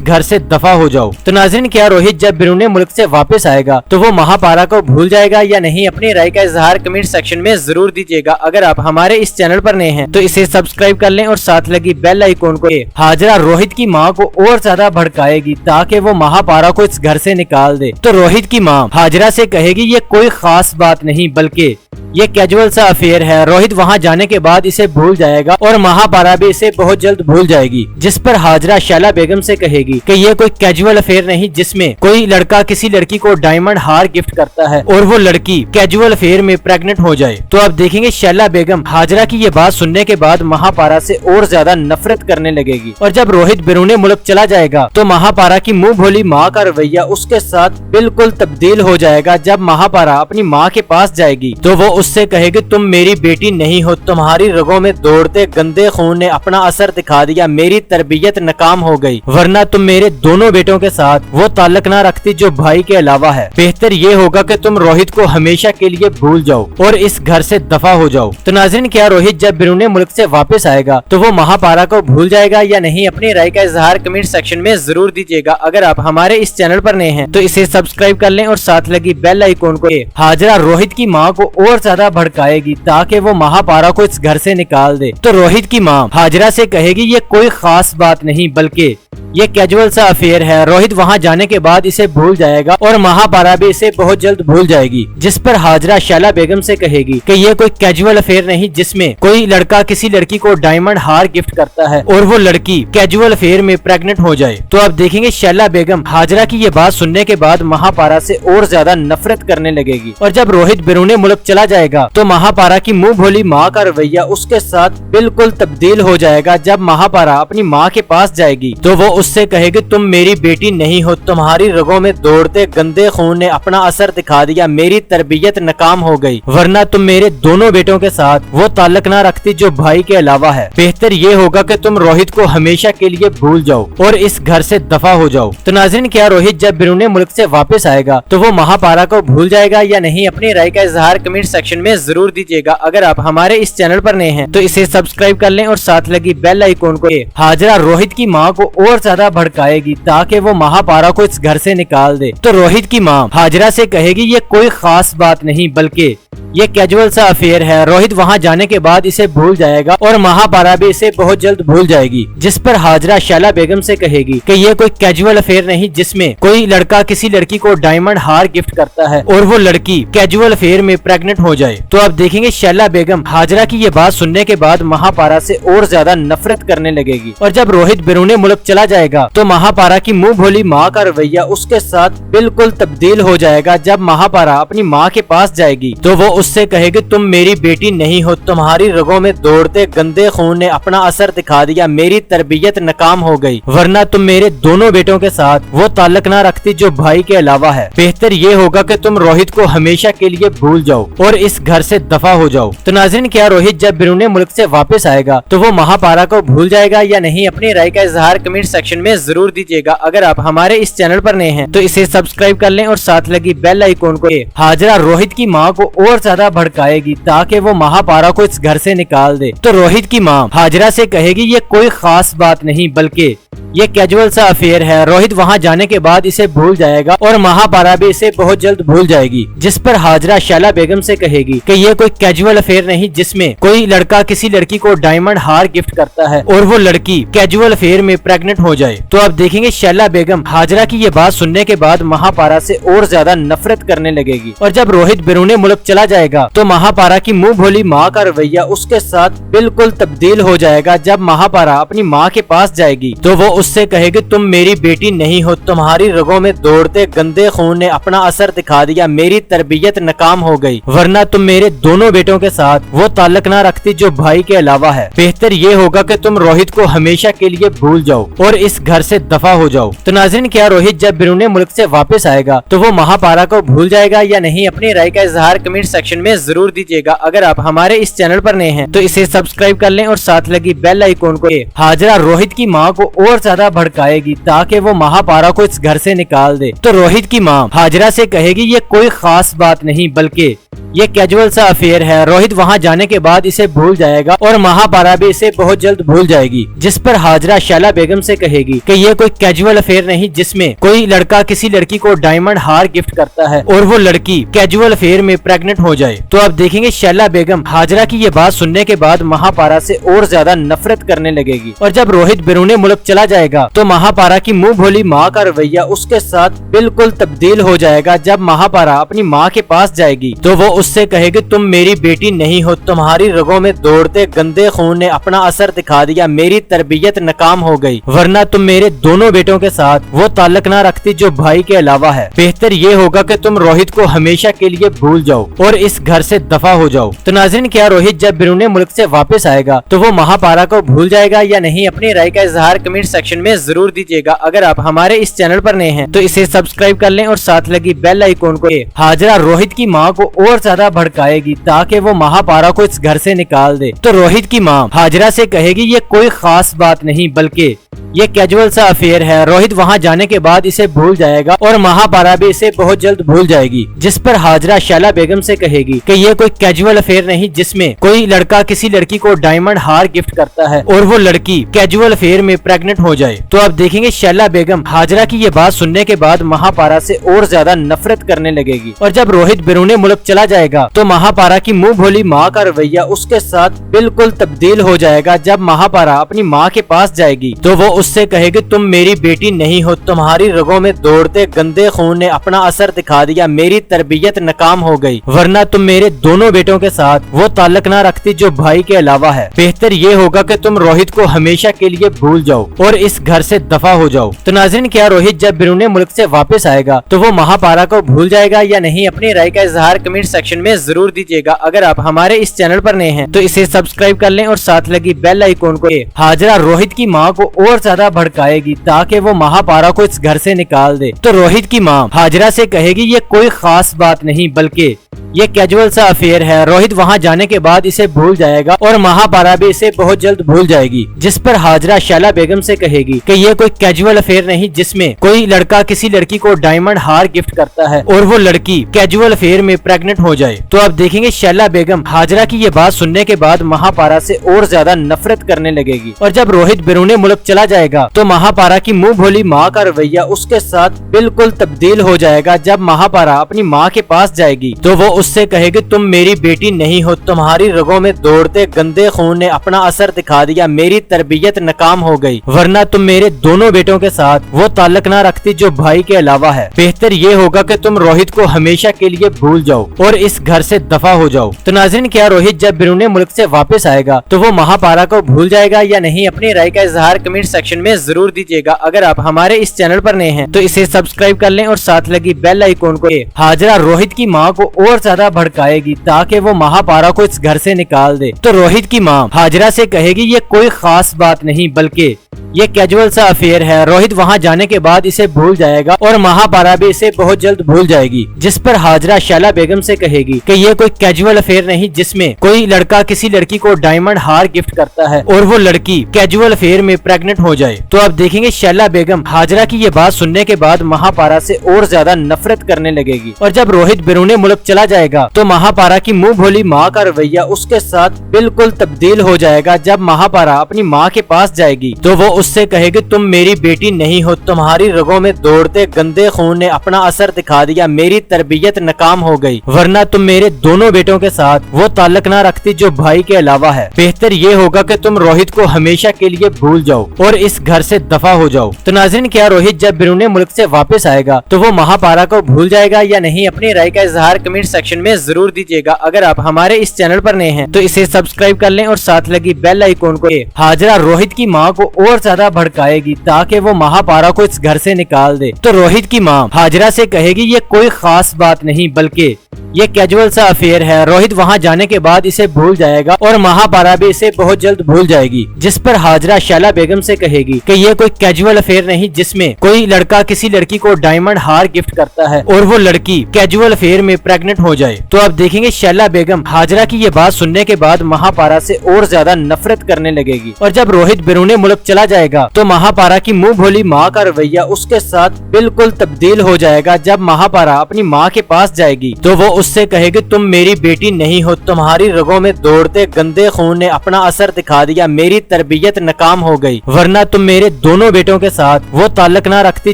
घर से दफा हो जाओ। तो नाज़रीन, क्या रोहित जब बैरून मुल्क से वापस आएगा तो वो महापारा को भूल जाएगा या नहीं? अपनी राय का इजहार कमेंट सेक्शन में जरूर दीजिएगा। अगर आप हमारे इस चैनल पर नए हैं तो इसे सब्सक्राइब कर लें और साथ लगी बेल आइकॉन को। हाजरा रोहित की माँ को और ज्यादा भड़काएगी ताकि वो महापारा को इस घर से निकाल दे। तो रोहित की माँ हाजरा से कहेगी ये कोई खास बात नहीं बल्कि ये कैजुअल सा अफेयर है। रोहित वहाँ जाने के बाद इसे भूल जाएगा और महापारा भी इसे बहुत जल्द भूल जाएगी, जिस पर हाजरा शैला बेगम से कहेगी कि ये कोई कैजुअल अफेयर नहीं जिसमें कोई लड़का किसी लड़की को डायमंड हार गिफ्ट करता है और वो लड़की कैजुअल अफेयर में प्रेग्नेंट हो जाए। तो अब देखेंगे शैला बेगम हाजरा की ये बात सुनने के बाद महापारा से और ज्यादा नफरत करने लगेगी। और जब रोहित बैरून मुल्क चला जाएगा तो महापारा की मुंह भोली माँ का रवैया उसके साथ बिल्कुल तब्दील हो जाएगा। जब महापारा अपनी माँ के पास जाएगी तो वो उससे कहेगी तुम मेरी बेटी नहीं हो, तुम्हारी रगों में दौड़ते गंदे खून ने अपना असर दिखा दिया, मेरी तरबियत नाकाम हो गई, वरना तुम मेरे दोनों बेटों के साथ वो ताल्लुक ना रखती जो भाई के अलावा है। बेहतर ये होगा कि तुम रोहित को हमेशा के लिए भूल जाओ और इस घर से दफा हो जाओ। तो नाज़रीन, क्या रोहित जब बैरून मुल्क से वापस आएगा तो वो महापारा को भूल जाएगा या नहीं? अपनी राय का इजहार कमेंट सेक्शन में जरूर दीजिएगा। अगर आप हमारे इस चैनल पर नए हैं तो इसे सब्सक्राइब कर लें और साथ लगी बेल आइकॉन को। हाजरा रोहित की माँ को और ज्यादा भड़काएगी ताकि वो महापारा को इस घर से निकाल दे। तो रोहित की माँ हाजरा से कहेगी ये कोई खास बात नहीं बल्कि ये कैजुअल सा अफेयर है। रोहित वहाँ जाने के बाद इसे भूल जाएगा और महापारा भी इसे बहुत जल्द भूल जाएगी, जिस पर हाजरा शैला बेगम से कहेगी कि ये कोई कैजुअल अफेयर नहीं जिसमें कोई लड़का किसी लड़की को डायमंड हार गिफ्ट करता है और वो लड़की कैजुअल अफेयर में प्रेग्नेंट हो जाए। तो अब देखेंगे शैला बेगम हाजरा की ये बात सुनने के बाद महापारा से और ज्यादा नफरत करने लगेगी। और जब रोहित बैरून मुल्क चला जाएगा तो महापारा की मुंह भोली माँ का रवैया उसके साथ बिल्कुल तब्दील हो जाएगा। जब महापारा अपनी माँ के पास जाएगी तो वो उससे कहेगी तुम मेरी बेटी नहीं हो, तुम्हारी रगों में दौड़ते गंदे खून ने अपना असर दिखा दिया, मेरी तरबियत नाकाम हो गई, वरना तुम मेरे दोनों बेटों के साथ वो ताल्लुक ना रखती जो भाई के अलावा है। बेहतर ये होगा कि तुम रोहित को हमेशा के लिए भूल जाओ और इस घर से दफा हो जाओ। तो नाज़रीन, क्या रोहित जब बैरून मुल्क से वापस आएगा तो वो महापारा को भूल जाएगा या नहीं? अपनी राय का इजहार कमेंट सेक्शन में जरूर दीजिएगा। अगर आप हमारे इस चैनल पर नए हैं तो इसे सब्सक्राइब कर लें और साथ लगी बेल आइकॉन को। हाजरा रोहित की माँ को और ज्यादा भड़काएगी ताकि वो महापारा को इस घर से निकाल दे। तो रोहित की माँ हाजरा से कहेगी ये कोई खास बात नहीं बल्कि ये कैजुअल सा अफेयर है। रोहित वहाँ जाने के बाद इसे भूल जाएगा और महापारा भी इसे बहुत जल्द भूल जाएगी, जिस पर हाजरा शैला बेगम से कहेगी कि ये कोई कैजुअल अफेयर नहीं जिसमें कोई लड़का किसी लड़की को डायमंड हार गिफ्ट करता है और वो लड़की कैजुअल अफेयर में प्रेग्नेंट हो जाए। तो अब देखेंगे शैला बेगम हाजरा की ये बात सुनने के बाद महापारा से और ज्यादा नफरत करने लगेगी। और जब रोहित बैरून मुल्क चला जाएगा तो महापारा की मुंह भोली माँ का रवैया उसके साथ बिल्कुल तब्दील हो जाएगा। जब महापारा अपनी माँ के पास जाएगी तो वो उससे कहेगी तुम मेरी बेटी नहीं हो, तुम्हारी रगों में दौड़ते गंदे खून ने अपना असर दिखा दिया, मेरी तरबियत नाकाम हो गई, वरना तुम मेरे दोनों बेटों के साथ वो ताल्लुक ना रखती जो भाई के अलावा है। बेहतर ये होगा कि तुम रोहित को हमेशा के लिए भूल जाओ और इस घर से दफा हो जाओ। तो नाज़रीन, क्या रोहित जब बैरून मुल्क से वापस आएगा तो वो महापारा को भूल जाएगा या नहीं? अपनी राय का इजहार कमेंट सेक्शन में जरूर दीजिएगा। अगर आप हमारे इस चैनल पर नए हैं तो इसे सब्सक्राइब कर लें और साथ लगी बेल आइकॉन को। हाजरा रोहित की माँ को और ज्यादा भड़काएगी ताकि वो महापारा को इस घर से निकाल दे। तो रोहित की माँ हाजरा से कहेगी ये कोई खास बात नहीं बल्कि ये कैजुअल सा अफेयर है। रोहित वहाँ जाने के बाद इसे भूल जाएगा और महापारा भी इसे बहुत जल्द भूल जाएगी, जिस पर हाजरा शैला बेगम से कहेगी कि ये कोई कैजुअल अफेयर नहीं जिसमें कोई लड़का किसी लड़की को डायमंड हार गिफ्ट करता है और वो लड़की कैजुअल अफेयर में प्रेग्नेंट हो जाए। तो अब देखेंगे शैला बेगम हाजरा की ये बात सुनने के बाद महापारा से और ज्यादा नफरत करने लगेगी। और जब रोहित बैरून मुल्क चला जाएगा तो महापारा की मुंह भोली माँ का रवैया उसके साथ बिल्कुल तब्दील हो जाएगा। जब महापारा अपनी माँ के पास जाएगी तो वो उससे कहेगी तुम मेरी बेटी नहीं हो, तुम्हारी रगों में दौड़ते गंदे खून ने अपना असर दिखा दिया, मेरी तरबियत नाकाम हो गई, वरना तुम मेरे दोनों बेटों के साथ वो ताल्लुक न रखती जो भाई के अलावा है। बेहतर ये होगा कि तुम रोहित को हमेशा के लिए भूल जाओ और इस घर से दफा हो जाओ। तो नाज़रीन, क्या रोहित जब बैरून मुल्क से वापस आएगा तो वो महापारा को भूल जाएगा या नहीं? अपनी राय का इजहार कमेंट सेक्शन में जरूर दीजिएगा। अगर आप हमारे इस चैनल पर नए हैं तो इसे सब्सक्राइब कर लें और साथ लगी बेल आइकॉन को। हाजरा रोहित की माँ को और ज्यादा भड़काएगी ताकि वो महापारा को इस घर से निकाल दे। तो रोहित की माँ हाजरा से कहेगी ये कोई खास बात नहीं बल्कि ये कैजुअल सा अफेयर है। रोहित वहाँ जाने के बाद इसे भूल जाएगा और महापारा भी इसे बहुत जल्द भूल जाएगी, जिस पर हाजरा शैला बेगम से कहेगी कि ये कोई कैजुअल अफेयर नहीं जिसमें कोई लड़का किसी लड़की को डायमंड हार गिफ्ट करता है और वो लड़की कैजुअल अफेयर में प्रेग्नेंट हो जाए। तो अब देखेंगे शैला बेगम हाजरा की ये बात सुनने के बाद महापारा से और ज्यादा नफरत करने लगेगी। और जब रोहित बैरून मुल्क चला जाएगा तो महापारा की मुंह भोली माँ का रवैया उसके साथ बिल्कुल तब्दील हो जाएगा। जब महापारा अपनी माँ के पास जाएगी तो वो उससे कहेगी तुम मेरी बेटी नहीं हो, तुम्हारी रगों में दौड़ते गंदे खून ने अपना असर दिखा दिया, मेरी तरबियत नाकाम हो गई, वरना तुम मेरे दोनों बेटों के साथ वो ताल्लुक न रखती जो भाई के अलावा है। बेहतर ये होगा कि तुम रोहित को हमेशा के लिए भूल जाओ और इस घर से दफा हो जाओ। तो नाज़रीन, क्या रोहित जब बैरून मुल्क से वापस आएगा तो वो महापारा को भूल जाएगा या नहीं? अपनी राय का इजहार कमेंट सेक्शन में जरूर दीजिएगा। अगर आप हमारे इस चैनल पर नए हैं तो इसे सब्सक्राइब कर लें और साथ लगी बेल आइकॉन को। हाजरा रोहित की माँ को और ज्यादा भड़काएगी ताकि वो महापारा को इस घर से निकाल दे। तो रोहित की माँ हाजरा से कहेगी ये कोई खास बात नहीं बल्कि ये कैजुअल सा अफेयर है। रोहित वहाँ जाने के बाद इसे भूल जाएगा और महापारा भी इसे बहुत जल्द भूल जाएगी, जिस पर हाजरा शैला बेगम से कहेगी कि ये कोई कैजुअल अफेयर नहीं जिसमें कोई लड़का किसी लड़की को डायमंड हार गिफ्ट करता है और वो लड़की कैजुअल अफेयर में प्रेग्नेंट हो जाए। तो अब देखेंगे शैला बेगम हाजरा की ये बात सुनने के बाद महापारा से और ज्यादा नफरत करने लगेगी। और जब रोहित बैरून मुल्क चला जाएगा तो महापारा की मुंह भोली माँ का रवैया उसके साथ बिल्कुल तब्दील हो जाएगा। जब महापारा अपनी माँ के पास जाएगी तो वो उससे कहेगी तुम मेरी बेटी नहीं हो, तुम्हारी रगों में दौड़ते गंदे खून ने अपना असर दिखा दिया, मेरी तरबियत नाकाम हो गई, वरना तुम मेरे दोनों बेटों के साथ वो ताल्लुक न रखती जो भाई के अलावा है। बेहतर ये होगा कि तुम रोहित को हमेशा के लिए भूल जाओ और इस घर से दफा हो जाओ। तो नाज़रीन, क्या रोहित जब बैरून मुल्क से वापस आएगा तो वो महापारा को भूल जाएगा या नहीं? अपनी राय का इजहार कमेंट सेक्शन में जरूर दीजिएगा। अगर आप हमारे इस चैनल पर नए हैं तो इसे सब्सक्राइब कर लें और साथ लगी बेल आइकॉन को। हाजरा रोहित की माँ को और ज्यादा भड़काएगी ताकि वो महापारा को इस घर से निकाल दे। तो रोहित की माँ हाजरा से कहेगी ये कोई खास बात नहीं बल्कि ये कैजुअल सा अफेयर है। रोहित वहाँ जाने के बाद इसे भूल जाएगा और महापारा भी इसे बहुत जल्द भूल जाएगी, जिस पर हाजरा शैला बेगम से कहेगी कि ये कोई कैजुअल अफेयर नहीं जिसमें कोई लड़का किसी लड़की को डायमंड हार गिफ्ट करता है और वो लड़की कैजुअल अफेयर में प्रेग्नेंट हो जाए। तो अब देखेंगे शैला बेगम हाजरा की ये बात सुनने के बाद महापारा से और ज्यादा नफरत करने लगेगी। और जब रोहित बैरून मुल्क चला जाएगा तो महापारा की मुंह भोली माँ का रवैया उसके साथ बिल्कुल तब्दील हो जाएगा। जब महापारा अपनी माँ के पास जाएगी तो वो उससे कहेगी तुम मेरी बेटी नहीं हो, तुम्हारी रगों में दौड़ते गंदे खून ने अपना असर दिखा दिया, मेरी तरबियत नाकाम हो गई, वरना तुम मेरे दोनों बेटों के साथ वो ताल्लुक न रखती जो भाई के अलावा है। बेहतर ये होगा कि तुम रोहित को हमेशा के लिए भूल जाओ और इस घर से दफा हो जाओ। तो नाज़रीन, क्या रोहित जब बैरून मुल्क से वापस आएगा तो वो महापारा को भूल जाएगा या नहीं? अपनी राय का इजहार कमेंट सेक्शन में जरूर दीजिएगा। अगर आप हमारे इस चैनल पर नए हैं तो इसे सब्सक्राइब कर लें और साथ लगी बेल आइकॉन को। हाजरा रोहित की माँ को और ज्यादा भड़काएगी ताकि वो महापारा को इस घर से निकाल दे। तो रोहित की माँ हाजरा से कहेगी ये कोई खास बात नहीं बल्कि ये कैजुअल सा अफेयर है। रोहित वहाँ जाने के बाद इसे भूल जाएगा और महापारा भी इसे बहुत जल्द भूल जाएगी, जिस पर हाजरा शैला बेगम से कहेगी कि ये कोई कैजुअल अफेयर नहीं जिसमें कोई लड़का किसी लड़की को डायमंड हार गिफ्ट करता है और वो लड़की कैजुअल अफेयर में प्रेग्नेंट हो जाए। तो अब देखेंगे शैला बेगम हाजरा की ये बात सुनने के बाद महापारा से और ज्यादा नफरत करने लगेगी। और जब रोहित बैरून मुल्क चला जाएगा तो महापारा की मुंह भोली माँ का रवैया उसके साथ बिल्कुल तब्दील हो जाएगा। जब महापारा अपनी माँ के पास जाएगी तो वो उससे कहेगी तुम मेरी बेटी नहीं हो, तुम्हारी रगों में दौड़ते गंदे खून ने अपना असर दिखा दिया, मेरी तरबियत नाकाम हो गई, वरना तुम मेरे दोनों बेटों के साथ वो ताल्लुक न रखती जो भाई के अलावा है। बेहतर ये होगा कि तुम रोहित को हमेशा के लिए भूल जाओ और इस घर से दफा हो जाओ। तो नाज़रीन, क्या रोहित जब बैरून मुल्क से वापस आएगा तो वो महापारा को भूल जाएगा या नहीं? अपनी राय का इजहार कमेंट सेक्शन में जरूर दीजिएगा। अगर आप हमारे इस चैनल पर नए हैं तो इसे सब्सक्राइब कर लें और साथ लगी बेल आइकॉन को। हाजरा रोहित की माँ को और और ज्यादा भड़काएगी ताकि वो महापारा को इस घर से निकाल दे। तो रोहित की माँ हाजरा से कहेगी ये कोई खास बात नहीं बल्कि ये कैजुअल सा अफेयर है। रोहित वहाँ जाने के बाद इसे भूल जाएगा और महापारा भी इसे बहुत जल्द भूल जाएगी। जिस पर हाजरा शैला बेगम से कहेगी कि ये कोई कैजुअल अफेयर नहीं जिसमें कोई लड़का किसी लड़की को डायमंड हार गिफ्ट करता है और वो लड़की कैजुअल अफेयर में प्रेग्नेंट हो जाए। तो अब देखेंगे शैला बेगम हाजरा की ये बात सुनने के बाद महापारा से और ज्यादा नफरत करने लगेगी। और जब रोहित बैरून मुल्क चला जाएगा तो महापारा की मुंह भोली माँ का रवैया उसके साथ बिल्कुल तब्दील हो जाएगा। जब महापारा अपनी माँ के पास जाएगी तो वो उससे कहेगी तुम मेरी बेटी नहीं हो, तुम्हारी रगों में दौड़ते गंदे खून ने अपना असर दिखा दिया, मेरी तरबियत नाकाम हो गई, वरना तुम मेरे दोनों बेटों के साथ वो ताल्लुक ना रखती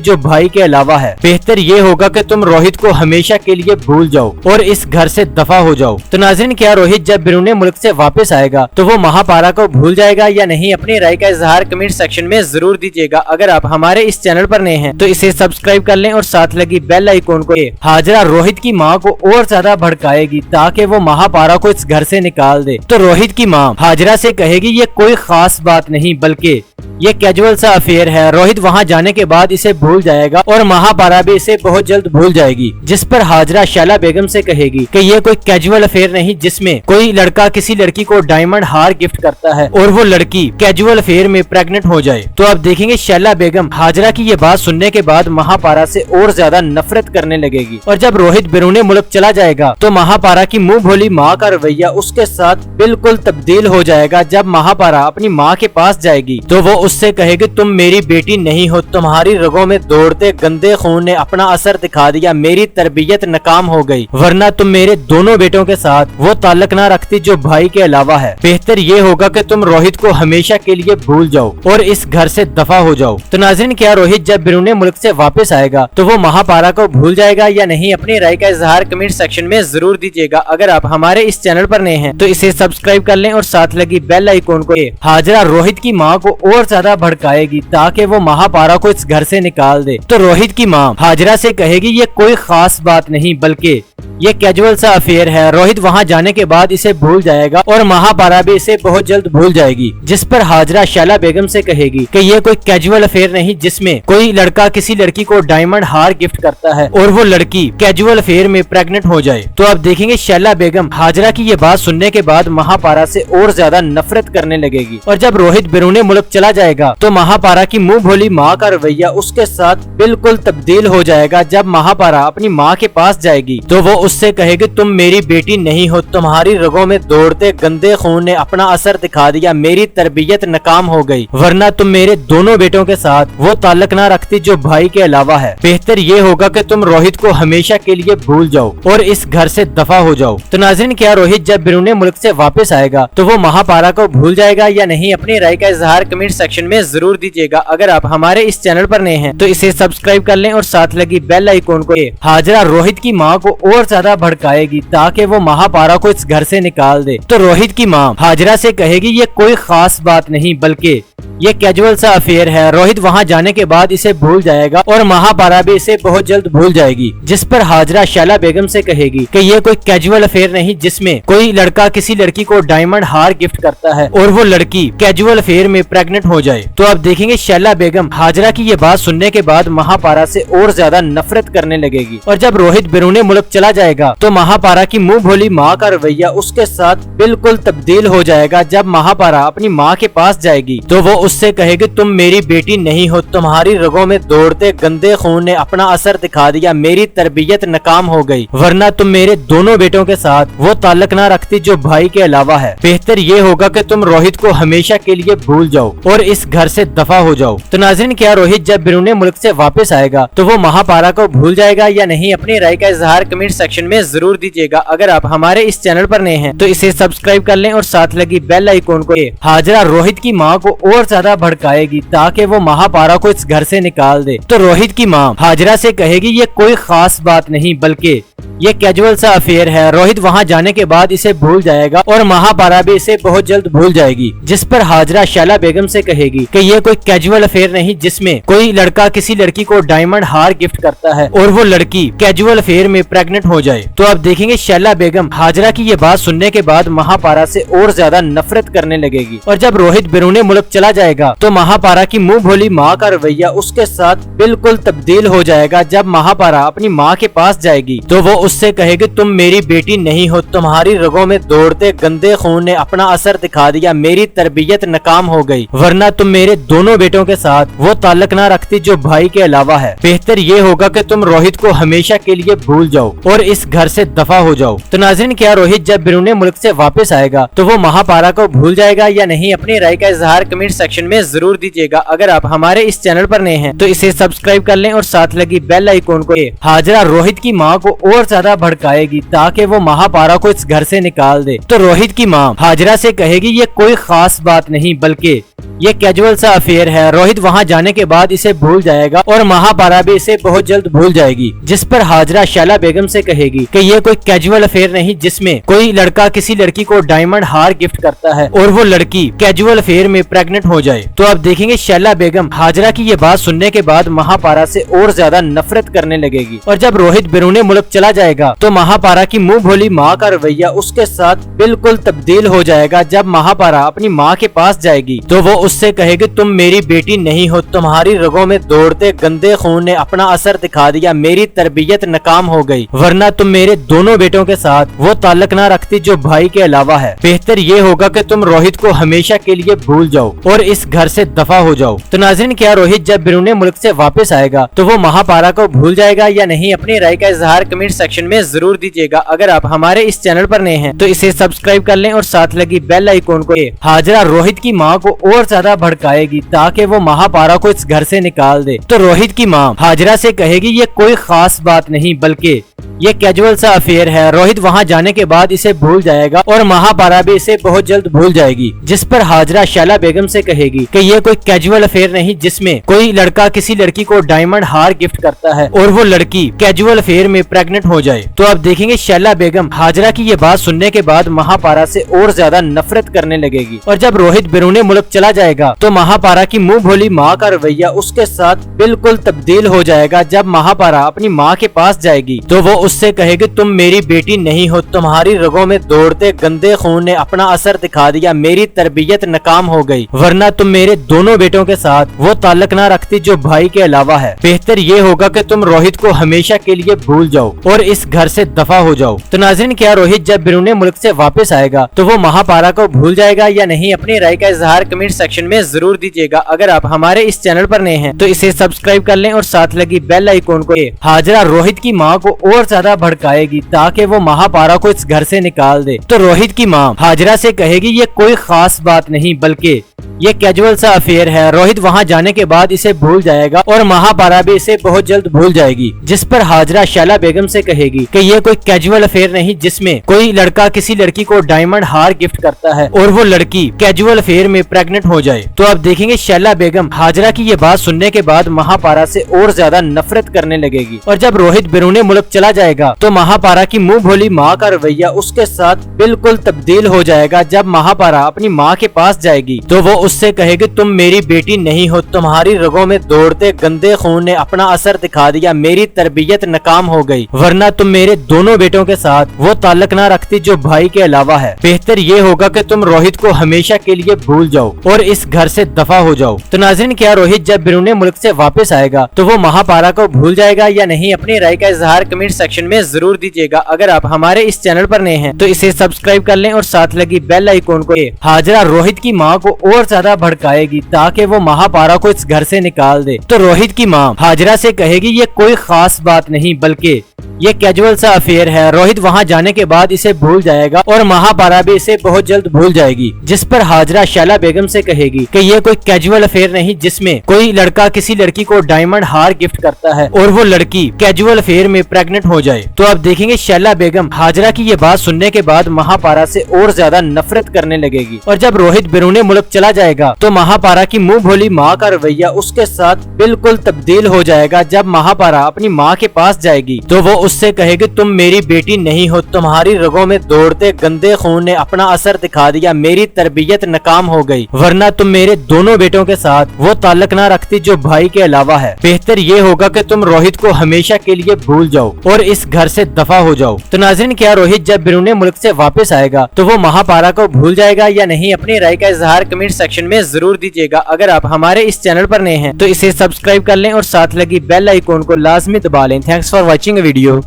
जो भाई के अलावा है। बेहतर ये होगा कि तुम रोहित को हमेशा के लिए भूल जाओ और इस घर से दफा हो जाओ। तो नाज़रीन, क्या रोहित जब बैरून मुल्क से वापस आएगा तो वो महापारा को भूल जाएगा या नहीं? अपनी राय का इजहार कमेंट सेक्शन में जरूर दीजिएगा। अगर आप हमारे इस चैनल पर नए हैं तो इसे सब्सक्राइब कर लें और साथ लगी बेल आइकॉन को। हाजरा रोहित की माँ को और ज्यादा भड़काएगी ताकि वो महापारा को इस घर से निकाल दे। तो रोहित की माँ हाजरा से कहेगी ये कोई खास बात नहीं बल्कि ये कैजुअल सा अफेयर है। रोहित वहाँ जाने के बाद इसे भूल जाएगा और महापारा भी इसे बहुत जल्द भूल जाएगी। जिस पर हाजरा शैला बेगम से कहेगी कि ये कोई कैजुअल अफेयर नहीं जिसमें कोई लड़का किसी लड़की को डायमंड हार गिफ्ट करता है और वो लड़की कैजुअल अफेयर में प्रेग्नेंट हो जाए। तो अब देखेंगे शैला बेगम हाजरा की ये बात सुनने के बाद महापारा से और ज्यादा नफरत करने लगेगी। और जब रोहित बैरून मुल्क चला जाएगा तो महापारा की मुंह भोली माँ का रवैया उसके साथ बिल्कुल तब्दील हो जाएगा। जब महापारा अपनी माँ के पास जाएगी तो वो उससे कहेगी तुम मेरी बेटी नहीं हो, तुम्हारी रगों में दौड़ते गंदे खून ने अपना असर दिखा दिया, मेरी तरबियत नाकाम हो गई, वरना तुम मेरे दोनों बेटों के साथ वो ताल्लुक ना रखती जो भाई के अलावा है। बेहतर ये होगा कि तुम रोहित को हमेशा के लिए भूल जाओ और इस घर से दफा हो जाओ। तो नाज़रीन, क्या रोहित जब बैरून मुल्क से वापस आएगा तो वो महापारा को भूल जाएगा या नहीं? अपनी राय का इजहार कमेंट सेक्शन में जरूर दीजिएगा। अगर आप हमारे इस चैनल पर नए हैं तो इसे सब्सक्राइब कर लें और साथ लगी बेल आइकॉन को। हाजरा रोहित की माँ को और ज्यादा भड़काएगी ताकि वो महापारा को इस घर से निकाल दे। तो रोहित की माँ हाजरा से कहेगी ये कोई खास बात नहीं बल्कि ये कैजुअल सा अफेयर है। रोहित वहाँ जाने के बाद इसे भूल जाएगा और महापारा भी इसे बहुत जल्द भूल जाएगी। जिस पर हाजरा शैला बेगम से कहेगी कि ये कोई कैजुअल अफेयर नहीं जिसमें कोई लड़का किसी लड़की को डायमंड हार गिफ्ट करता है और वो लड़की कैजुअल अफेयर में प्रेग्नेंट हो जाए। तो अब देखेंगे शैला बेगम हाजरा की ये बात सुनने के बाद महापारा से और ज्यादा नफरत करने लगेगी। और जब रोहित बैरून मुल्क चला जाएगा तो महापारा की मुंह भोली माँ का रवैया उसके साथ बिल्कुल तब्दील हो जाएगा। जब महापारा अपनी माँ के पास जाएगी तो वो उससे कहेगी तुम मेरी बेटी नहीं हो, तुम्हारी रगों में दौड़ते गंदे खून ने अपना असर दिखा दिया, मेरी तरबियत नाकाम हो गई, वरना तुम मेरे दोनों बेटों के साथ वो ताल्लुक ना रखती जो भाई के अलावा है। बेहतर ये होगा कि तुम रोहित को हमेशा के लिए भूल जाओ और इस घर से दफा हो जाओ। तो नाज़रीन, क्या रोहित जब बैरून मुल्क से वापस आएगा तो वो महापारा को भूल जाएगा या नहीं? अपनी राय का इजहार कमेंट सेक्शन में जरूर दीजिएगा। अगर आप हमारे इस चैनल पर नए हैं तो इसे सब्सक्राइब कर लें और साथ लगी बेल आइकॉन को। हाजरा रोहित की माँ को और ज्यादा भड़काएगी ताकि वो महापारा को इस घर से निकाल दे। तो रोहित की माँ हाजरा से कहेगी ये कोई खास बात नहीं बल्कि ये कैजुअल सा अफेयर है। रोहित वहाँ जाने के बाद इसे भूल जाएगा और महापारा भी इसे बहुत जल्द भूल जाएगी। जिस पर हाजरा शैला बेगम से कहेगी कि ये कोई कैजुअल अफेयर नहीं जिसमें कोई लड़का किसी लड़की को डायमंड हार गिफ्ट करता है और वो लड़की कैजुअल अफेयर में प्रेग्नेंट हो जाए। तो अब देखेंगे शैला बेगम हाजरा की ये बात सुनने के बाद महापारा से और ज्यादा नफरत करने लगेगी। और जब रोहित बैरून मुल्क चला जाएगा तो महापारा की मुंह भोली माँ का रवैया उसके साथ बिल्कुल तब्दील हो जाएगा। जब महापारा अपनी माँ के पास जाएगी तो वो उससे कहेगी तुम मेरी बेटी नहीं हो, तुम्हारी रगों में दौड़ते गंदे खून ने अपना असर दिखा दिया, मेरी तरबियत नाकाम हो गई, वरना तुम मेरे दोनों बेटों के साथ वो ताल्लुक ना रखती जो भाई के अलावा है। बेहतर ये होगा कि तुम रोहित को हमेशा के लिए भूल जाओ और इस घर से दफा हो जाओ। तो नाज़रीन, क्या रोहित जब बैरून मुल्क से वापस आएगा तो वो महापारा को भूल जाएगा या नहीं? अपनी राय का इजहार कमेंट सेक्शन में जरूर दीजिएगा। अगर आप हमारे इस चैनल पर नए हैं तो इसे सब्सक्राइब कर लें और साथ लगी बेल आइकॉन को। हाजरा रोहित की माँ को और ज्यादा भड़काएगी ताकि वो महापारा को इस घर से निकाल दे। तो रोहित की माँ हाजरा से कहेगी ये कोई खास बात नहीं बल्कि ये कैजुअल सा अफेयर है। रोहित वहाँ जाने के बाद इसे भूल जाएगा और महापारा भी इसे बहुत जल्द भूल जाएगी। जिस पर हाजरा शैला बेगम से कहेगी कि ये कोई कैजुअल अफेयर नहीं जिसमें कोई लड़का किसी लड़की को डायमंड हार गिफ्ट करता है और वो लड़की कैजुअल अफेयर में प्रेग्नेंट हो जाए। तो अब देखेंगे शैला बेगम हाजरा की ये बात सुनने के बाद महापारा से और ज्यादा नफरत करने लगेगी और जब रोहित बैरून मुल्क चला जाएगा तो महापारा की मुंह भोली माँ का रवैया उसके साथ बिल्कुल तब्दील हो जाएगा। जब महापारा अपनी माँ के पास जाएगी तो वो उससे कहेगी तुम मेरी बेटी नहीं हो, तुम्हारी रगों में दौड़ते गंदे खून ने अपना असर दिखा दिया, मेरी तरबियत नाकाम हो गई, वरना तुम मेरे दोनों बेटों के साथ वो ताल्लुक न रखती जो भाई के अलावा है। बेहतर ये होगा कि तुम रोहित को हमेशा के लिए भूल जाओ और इस घर से दफा हो जाओ। तो नाज़रीन, क्या रोहित जब बैरून मुल्क से वापस आएगा तो वो महापारा को भूल जाएगा या नहीं? अपनी राय का इजहार कमेंट सेक्शन में जरूर दीजिएगा। अगर आप हमारे इस चैनल पर नए हैं तो इसे सब्सक्राइब कर लें और साथ लगी बेल आइकॉन को। हाजरा रोहित की माँ को और ज्यादा भड़काएगी ताकि वो महापारा को इस घर से निकाल दे। तो रोहित की माँ हाजरा से कहेगी ये कोई खास बात नहीं बल्कि ये कैजुअल सा अफेयर है। रोहित वहाँ जाने के बाद इसे भूल जाएगा और महापारा भी इसे बहुत जल्द भूल जाएगी, जिस पर हाजरा शैला बेगम से कहेगी कि ये कोई कैजुअल अफेयर नहीं जिसमें कोई लड़का किसी लड़की को डायमंड हार गिफ्ट करता है और वो लड़की कैजुअल अफेयर में प्रेग्नेंट हो जाए। तो अब देखेंगे शैला बेगम हाजरा की ये बात सुनने के बाद महापारा से और ज्यादा नफरत करने लगेगी और जब रोहित बैरून मुल्क चला जाएगा तो महापारा की मुंह भोली माँ का रवैया उसके साथ बिल्कुल तब्दील हो जाएगा। जब महापारा अपनी माँ के पास जाएगी तो वो उससे कहेगी तुम मेरी बेटी नहीं हो, तुम्हारी रगों में दौड़ते गंदे खून ने अपना असर दिखा दिया, मेरी तरबियत नाकाम हो गई, वरना तुम मेरे दोनों बेटों के साथ वो ताल्लुक न रखती जो भाई के अलावा है। बेहतर ये होगा कि तुम रोहित को हमेशा के लिए भूल जाओ और इस घर से दफा हो जाओ। तो नाज़रीन, क्या रोहित जब बैरून मुल्क से वापस आएगा तो वो महापारा को भूल जाएगा या नहीं? अपनी राय का इजहार कमेंट सेक्शन में जरूर दीजिएगा। अगर आप हमारे इस चैनल पर नए हैं तो इसे सब्सक्राइब कर लें और साथ लगी बेल आइकॉन को। हाजरा रोहित की माँ को और ज्यादा भड़काएगी ताकि वो महापारा को इस घर से निकाल दे। तो रोहित की माँ हाजरा से कहेगी ये कोई खास बात नहीं बल्कि ये कैजुअल सा अफेयर है। रोहित वहाँ जाने के बाद इसे भूल जाएगा और महापारा भी इसे बहुत जल्द भूल जाएगी, जिस पर हाजरा शैला बेगम से कहेगी कि ये कोई कैजुअल अफेयर नहीं जिसमें कोई लड़का किसी लड़की को डायमंड हार गिफ्ट करता है और वो लड़की कैजुअल अफेयर में प्रेग्नेंट हो जाए। तो अब देखेंगे शैला बेगम हाजरा की ये बात सुनने के बाद महापारा से और ज्यादा नफरत करने लगेगी और जब रोहित बैरून मुल्क चला जाएगा तो महापारा की मुंह भोली माँ का रवैया उसके साथ बिल्कुल तब्दील हो जाएगा। जब महापारा अपनी माँ के पास जाएगी तो वो उससे कहेगी तुम मेरी बेटी नहीं हो, तुम्हारी रगों में दौड़ते गंदे खून ने अपना असर दिखा दिया, मेरी तरबियत नाकाम हो गई, वरना तुम मेरे दोनों बेटों के साथ वो ताल्लुक न रखती जो भाई के अलावा है। बेहतर ये होगा कि तुम रोहित को हमेशा के लिए भूल जाओ और इस घर से दफा हो जाओ। तो नाज़रीन, क्या रोहित जब बैरून मुल्क से वापस आएगा तो वो महापारा को भूल जाएगा या नहीं? अपनी राय का इजहार कमेंट सेक्शन में जरूर दीजिएगा। अगर आप हमारे इस चैनल पर नए हैं तो इसे सब्सक्राइब कर लें और साथ लगी बेल आइकॉन को। हाजरा रोहित की माँ को और ज्यादा भड़काएगी ताकि वो महापारा को इस घर से निकाल दे। तो रोहित की माँ हाजरा से कहेगी ये कोई खास बात नहीं बल्कि ये कैजुअल सा अफेयर है। रोहित वहाँ जाने के बाद इसे भूल जाएगा और महापारा भी इसे बहुत जल्द भूल जाएगी, जिस पर हाजरा शैला बेगम से कहेगी कि ये कोई कैजुअल अफेयर नहीं जिसमें कोई लड़का किसी लड़की को डायमंड हार गिफ्ट करता है और वो लड़की कैजुअल अफेयर में प्रेग्नेंट हो जाए। तो अब देखेंगे शैला बेगम हाजरा की ये बात सुनने के बाद महापारा से और ज्यादा नफरत करने लगेगी और जब रोहित बैरून मुल्क चला जाएगा तो महापारा की मुंह भोली माँ का रवैया उसके साथ बिल्कुल तब्दील हो जाएगा। जब महापारा अपनी माँ के पास जाएगी तो वो उससे कहेगी तुम मेरी बेटी नहीं हो, तुम्हारी रगों में दौड़ते गंदे खून ने अपना असर दिखा दिया, मेरी तरबियत नाकाम हो गई, वरना तुम मेरे दोनों बेटों के साथ वो ताल्लुक न रखती जो भाई के अलावा है। बेहतर ये होगा कि तुम रोहित को हमेशा के लिए भूल जाओ और इस घर से दफा हो जाओ। तो नाज़रीन, क्या रोहित जब बैरून मुल्क से वापस आएगा तो वो महापारा को भूल जाएगा या नहीं? अपनी राय का इजहार कमेंट सेक्शन में जरूर दीजिएगा। अगर आप हमारे इस चैनल पर नए हैं तो इसे सब्सक्राइब कर लें और साथ लगी बेल आइकॉन को। हाजरा रोहित की माँ को और ज्यादा भड़काएगी ताकि वो महापारा को इस घर से निकाल दे। तो रोहित की माँ हाजरा से कहेगी ये कोई खास बात नहीं बल्कि ये कैजुअल सा अफेयर है। रोहित वहाँ जाने के बाद इसे भूल जाएगा और महापारा भी इसे बहुत जल्द भूल जाएगी, जिस पर हाजरा शैला बेगम से कहेगी कि ये कोई कैजुअल अफेयर नहीं जिसमें कोई लड़का किसी लड़की को डायमंड हार गिफ्ट करता है और वो लड़की कैजुअल अफेयर में प्रेग्नेंट हो जाए। तो अब देखेंगे शैला बेगम हाजरा की ये बात सुनने के बाद महापारा से और ज्यादा नफरत करने लगेगी और जब रोहित बैरून मुल्क चला चला जाएगा तो महापारा की मुंह भोली माँ का रवैया उसके साथ बिल्कुल तब्दील हो जाएगा। जब महापारा अपनी माँ के पास जाएगी तो वो उससे कहेगी तुम मेरी बेटी नहीं हो, तुम्हारी रगों में दौड़ते गंदे खून ने अपना असर दिखा दिया, मेरी तरबियत नाकाम हो गई, वरना तुम मेरे दोनों बेटों के साथ वो ताल्लुक ना रखती जो भाई के अलावा है। बेहतर ये होगा कि तुम रोहित को हमेशा के लिए भूल जाओ और इस घर से दफा हो जाओ। तो नाज़रीन, क्या रोहित जब बैरून मुल्क से वापस आएगा तो वो महापारा को भूल जाएगा या नहीं? अपनी राय का इजहार कमेंट सेक्शन में जरूर दीजिएगा। अगर आप हमारे इस चैनल पर नए हैं तो इसे सब्सक्राइब कर लें और साथ लगी बेल आइकॉन को लाजमी दबा लें। Thanks for watching video.